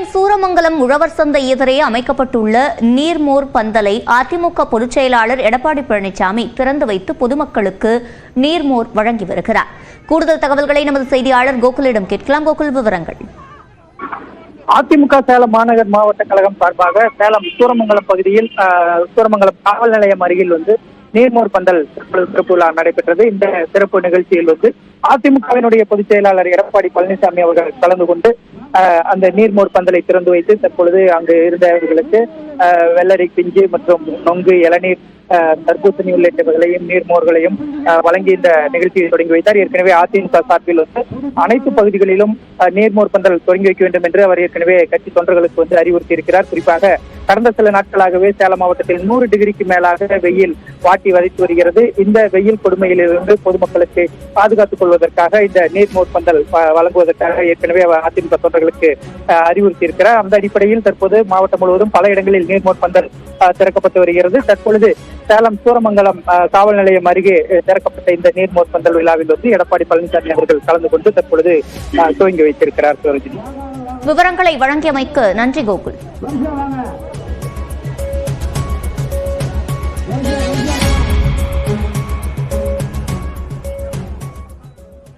சேலம் சூரமங்கலம் உழவர் சந்தை எதிரே அமைக்கப்பட்டுள்ள நீர்மோர் பந்தலை அதிமுக பொதுச் செயலாளர் எடப்பாடி பழனிசாமி திறந்து வைத்து பொதுமக்களுக்கு நீர்மோர் வழங்கி வருகிறார். கூடுதல் தகவல்களை நமது செய்தியாளர் கோகுலிடம் கேட்கலாம். கோகுல், விவரங்கள். அதிமுக சேலம் மாநகர் மாவட்ட கழகம் சார்பாக சேலம் சூரமங்கலம் பகுதியில் சூரமங்கலம் காவல் நிலையம் அருகில் நீர்மோர் பந்தல் சிறப்பு விழா நடைபெற்றது. இந்த சிறப்பு நிகழ்ச்சியில் அதிமுகவினுடைய பொதுச் செயலாளர் எடப்பாடி பழனிசாமி அவர்கள் கலந்து கொண்டு அந்த நீர்மோர் பந்தலை திறந்து வைத்து தற்பொழுது அங்கு இருந்தவர்களுக்கு வெள்ளரி பிஞ்சு மற்றும் நொங்கு, இளநீர், தர்பூசணி உள்ளிட்டவர்களையும் நீர்மோர்களையும் வழங்கி இந்த நிகழ்ச்சியை தொடங்கி வைத்தார். ஏற்கனவே அதிமுக சார்பில் அனைத்து பகுதிகளிலும் நீர்மோர் பந்தல் தொடங்கி வைக்க வேண்டும் என்று அவர் ஏற்கனவே கட்சி தொண்டர்களுக்கு அறிவுறுத்தி இருக்கிறார். குறிப்பாக கடந்த சில நாட்களாகவே சேலம் மாவட்டத்தில் 100 டிகிரிக்கு மேலாக வெயில் வாட்டி வதைத்து வருகிறது. இந்த வெயில் கொடுமையிலிருந்து பொதுமக்களுக்கு பாதுகாத்துக் கொள்வதற்காக இந்த நீர்மோர் பந்தல் வழங்குவதற்காக ஏற்கனவே அதிமுக தொண்டர்களுக்கு அறிவுறுத்தி இருக்கிறார். அந்த அடிப்படையில் தற்போது மாவட்டம் முழுவதும் பல இடங்களில் நீர்மோர் பந்தல் திறக்கப்பட்டு வருகிறது. தற்பொழுது சேலம் சூரமங்கலம் காவல் நிலையம் அருகே திறக்கப்பட்ட இந்த நீர்மோர் பந்தல் விழாவில் எடப்பாடி பழனிசாமி அவர்கள் கலந்து கொண்டு தற்பொழுது துவங்கி வைத்திருக்கிறார். விவரங்களை வழங்கியமைக்கு நன்றி கோகுல்.